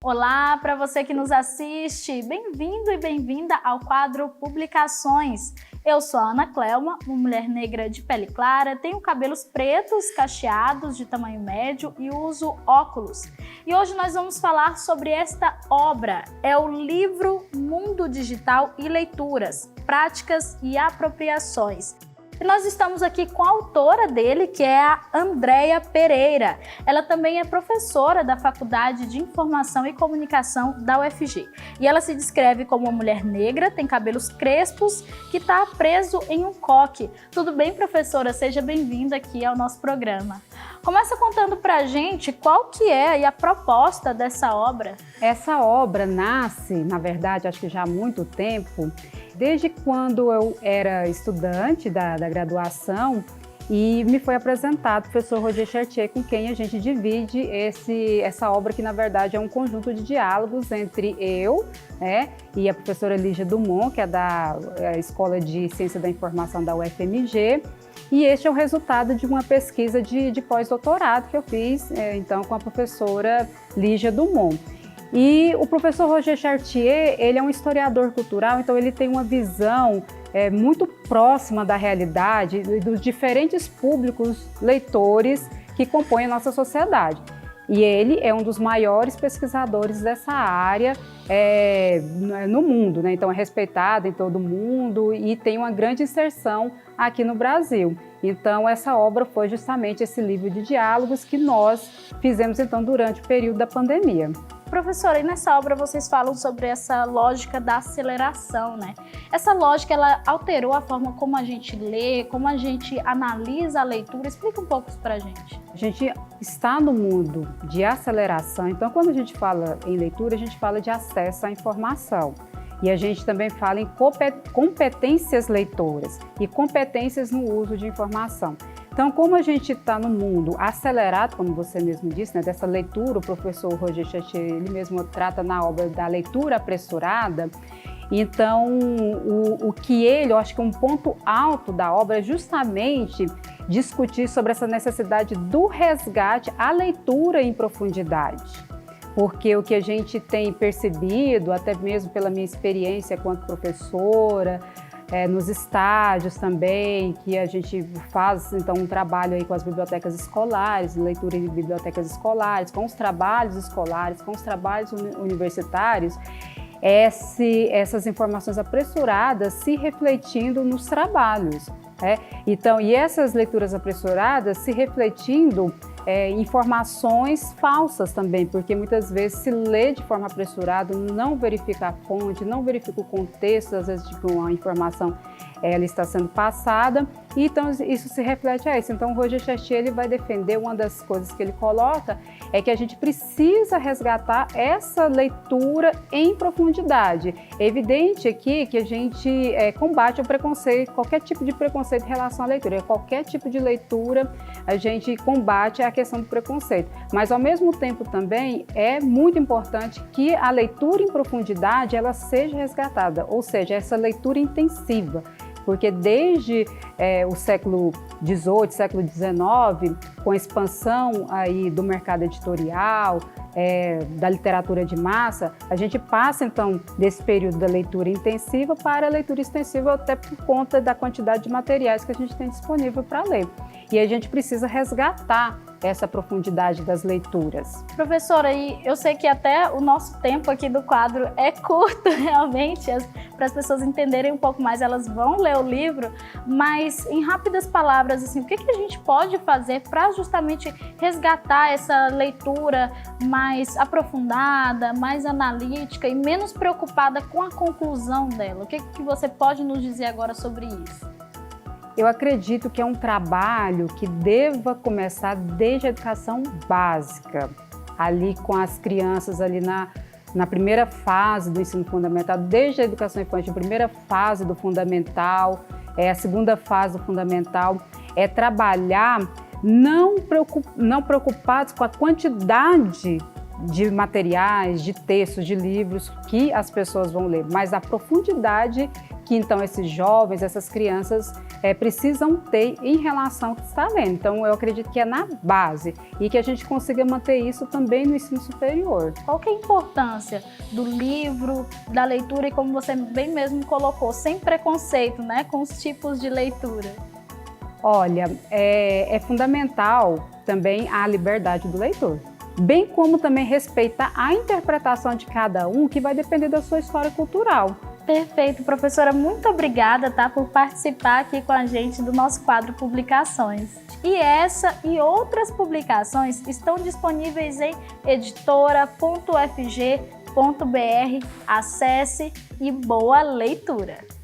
Olá para você que nos assiste, bem-vindo e bem-vinda ao quadro Publicações. Eu sou a Ana Clelma, uma mulher negra de pele clara, tenho cabelos pretos, cacheados, de tamanho médio e uso óculos. E hoje nós vamos falar sobre esta obra, é o livro Mundo Digital e Leituras, Práticas e Apropriações. E nós estamos aqui com a autora dele, que é a Andréia Pereira. Ela também é professora da Faculdade de Informação e Comunicação da UFG. E ela se descreve como uma mulher negra, tem cabelos crespos, que está preso em um coque. Tudo bem, professora? Seja bem-vinda aqui ao nosso programa. Começa contando pra gente qual que é aí a proposta dessa obra. Essa obra nasce, na verdade, acho que já há muito tempo, desde quando eu era estudante da graduação e me foi apresentado o professor Roger Chartier, com quem a gente divide essa obra, que na verdade é um conjunto de diálogos entre eu, e a professora Lígia Dumont, que é da Escola de Ciência da Informação da UFMG, e este é o resultado de uma pesquisa de pós-doutorado que eu fiz, então, com a professora Lígia Dumont. E o professor Roger Chartier, ele é um historiador cultural, então ele tem uma visão muito próxima da realidade e dos diferentes públicos leitores que compõem a nossa sociedade. E ele é um dos maiores pesquisadores dessa área no mundo, né? Então é respeitado em todo o mundo e tem uma grande inserção aqui no Brasil. Então essa obra foi justamente esse livro de diálogos que nós fizemos então durante o período da pandemia. Professora, e nessa obra vocês falam sobre essa lógica da aceleração, né? Essa lógica, ela alterou a forma como a gente lê, como a gente analisa a leitura. Explica um pouco isso pra gente. A gente está no mundo de aceleração, então quando a gente fala em leitura, a gente fala de acesso à informação. E a gente também fala em competências leitoras e competências no uso de informação. Então, como a gente está no mundo acelerado, como você mesmo disse, né, dessa leitura, o professor Roger Chartier, ele mesmo trata na obra da leitura apressurada. Então, eu acho que um ponto alto da obra é justamente discutir sobre essa necessidade do resgate à leitura em profundidade. Porque o que a gente tem percebido, até mesmo pela minha experiência enquanto professora, nos estágios também, que a gente faz então um trabalho aí com as bibliotecas escolares, leitura em bibliotecas escolares, com os trabalhos escolares, com os trabalhos universitários, essas informações apressuradas se refletindo nos trabalhos. Então, e essas leituras apressuradas se refletindo informações falsas também, porque muitas vezes se lê de forma apressurada, não verifica a fonte, não verifica o contexto, às vezes, de que uma informação ela está sendo passada, e então isso se reflete a isso. Então o Roger Chartier, ele vai defender, uma das coisas que ele coloca é que a gente precisa resgatar essa leitura em profundidade. É evidente aqui que a gente combate o preconceito, qualquer tipo de preconceito em relação à leitura, qualquer tipo de leitura a gente combate a questão do preconceito, mas ao mesmo tempo também é muito importante que a leitura em profundidade ela seja resgatada, ou seja, essa leitura intensiva. Porque desde o século XVIII, século XIX, com a expansão aí do mercado editorial, da literatura de massa, a gente passa então desse período da leitura intensiva para a leitura extensiva, até por conta da quantidade de materiais que a gente tem disponível para ler. E a gente precisa resgatar essa profundidade das leituras. Professora, e eu sei que até o nosso tempo aqui do quadro é curto, realmente, para as pessoas entenderem um pouco mais, elas vão ler o livro, mas em rápidas palavras, assim, o que a gente pode fazer para justamente resgatar essa leitura mais aprofundada, mais analítica e menos preocupada com a conclusão dela? O que você pode nos dizer agora sobre isso? Eu acredito que é um trabalho que deva começar desde a educação básica, ali com as crianças ali na primeira fase do ensino fundamental, desde a educação infantil, a primeira fase do fundamental, a segunda fase do fundamental, é trabalhar não preocupados com a quantidade de materiais, de textos, de livros que as pessoas vão ler, mas a profundidade que então esses jovens, essas crianças precisam ter em relação ao que está lendo. Então eu acredito que é na base e que a gente consiga manter isso também no ensino superior. Qual que é a importância do livro, da leitura e como você bem mesmo colocou, sem preconceito, né, com os tipos de leitura? Olha, é fundamental também a liberdade do leitor, bem como também respeitar a interpretação de cada um, que vai depender da sua história cultural. Perfeito, professora, muito obrigada, tá, por participar aqui com a gente do nosso quadro Publicações. E essa e outras publicações estão disponíveis em editora.ufg.br. Acesse e boa leitura!